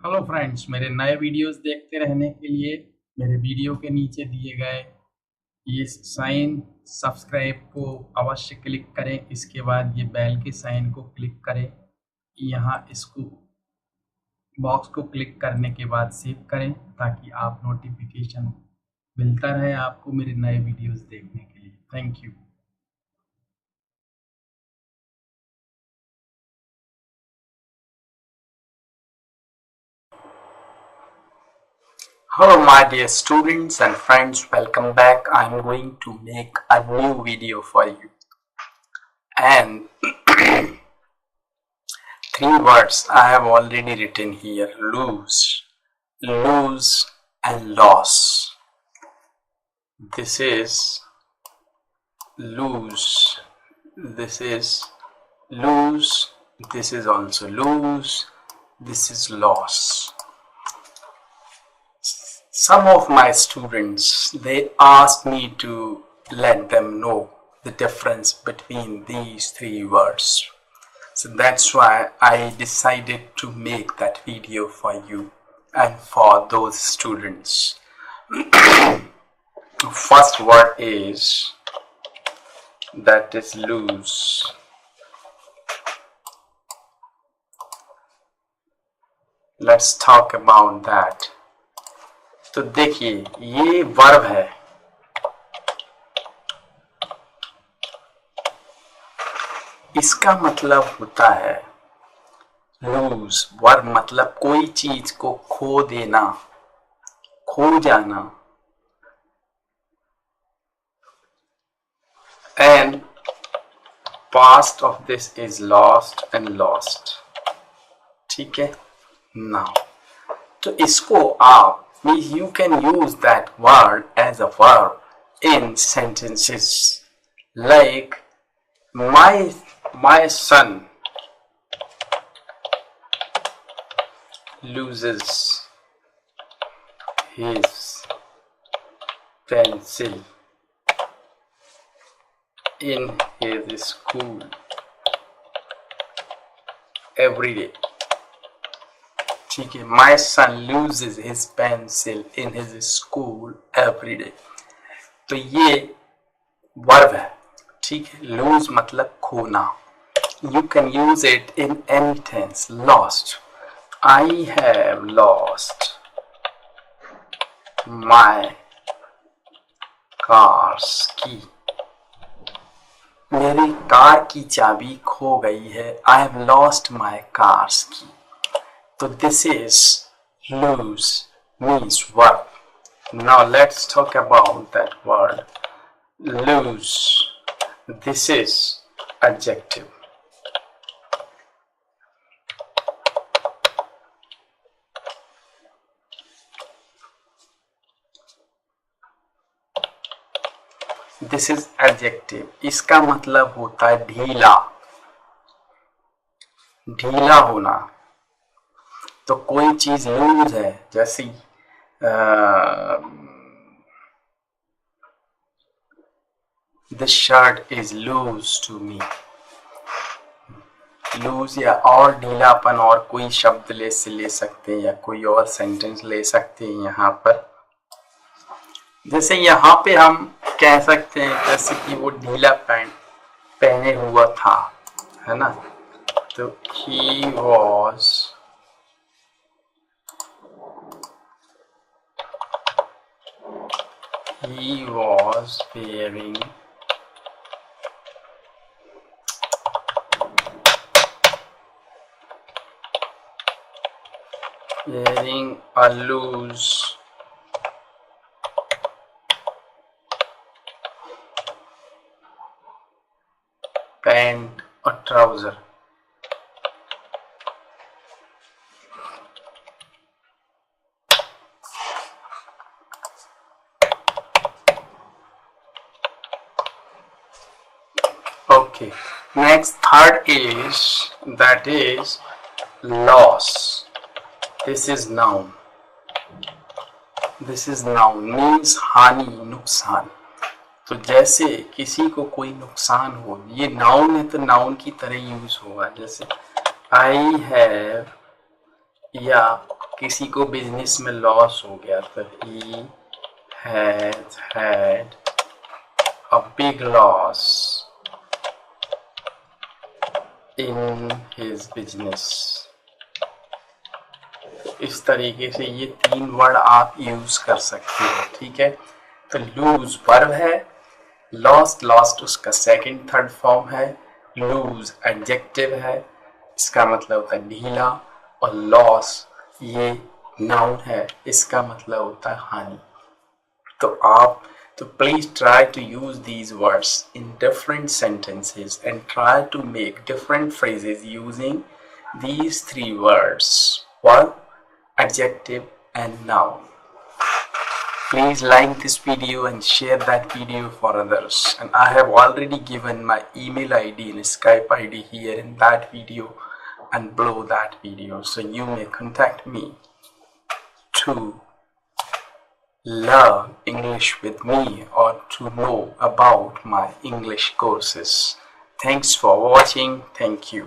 Hello friends, मेरे नए videos देखते रहने के लिए मेरे वीडियो के नीचे दिए गए ये साइन सब्सक्राइब को अवश्य क्लिक करें। इसके बाद ये बेल के साइन को क्लिक करें। यहाँ इसको बॉक्स को क्लिक करने के बाद सेव करें ताकि आप नोटिफिकेशन मिलता रहे आपको मेरे नए वीडियोस देखने के लिए। Thank you. Hello my dear students and friends, welcome back. I'm going to make a new video for you, and three words I have already written here: lose, lose and loss. This is lose, this is lose, this is also lose, this is loss. Some of my students, they asked me to let them know the difference between these three words. So that's why I decided to make that video for you and for those students. First word is, that is lose. Let's talk about that. तो देखिए, ये verb है। इसका मतलब होता है loose. Verb मतलब कोई चीज को खो देना, खो जाना। And past of this is lost and lost. ठीक है ना? तो इसको आप you can use that word as a verb in sentences like my son loses his pencil in his school every day. ठीक है, my son loses his pencil in his school every day. तो ये verb है। ठीक है, lose मतलब खोना। You can use it in any tense. Lost, I have lost my car's key. मेरी कार की चाबी खो गई है। I have lost my car's key. So this is lose means verb. Now let's talk about that word lose. This is adjective. This is adjective. इसका मतलब होता है ढीला, ढीला होना। तो कोई चीज लूज है, जैसे this shirt is loose to me. Loose या और ढीलापन और कोई शब्द ले सकते हैं या कोई और सेंटेंस ले सकते हैं यहाँ पर। जैसे यहाँ पे हम कह सकते हैं जैसे कि वो ढीला पैंट पहने हुआ था, है ना? तो he was wearing a loose pant or trouser. Okay, next third is, that is loss. This is noun. This is noun means हानि, नुकसान। तो जैसे किसी को कोई नुकसान हो, ये नाउन है तो नाउन की तरह यूज होगा। जैसे I have, या किसी को बिजनेस में लॉस हो गया तो he has had a big loss in his business. इस तरीके से ये 3 वर्ड आप यूज कर सकते हो, ठीक है। तो लूज वर्ब है, लॉस्ट उसका सेकंड थर्ड फॉर्म है, लूज एडजेक्टिव है, इसका मतलब होता है ढीला, और लॉस ये नाउन है, इसका मतलब होता है हानि। तो please try to use these words in different sentences and try to make different phrases using these 3 words: verb, adjective and noun. Please like this video and share that video for others. And I have already given my email ID and Skype ID here in that video and below that video, so you may contact me to learn English with me or to know about my English courses. Thanks for watching. Thank you.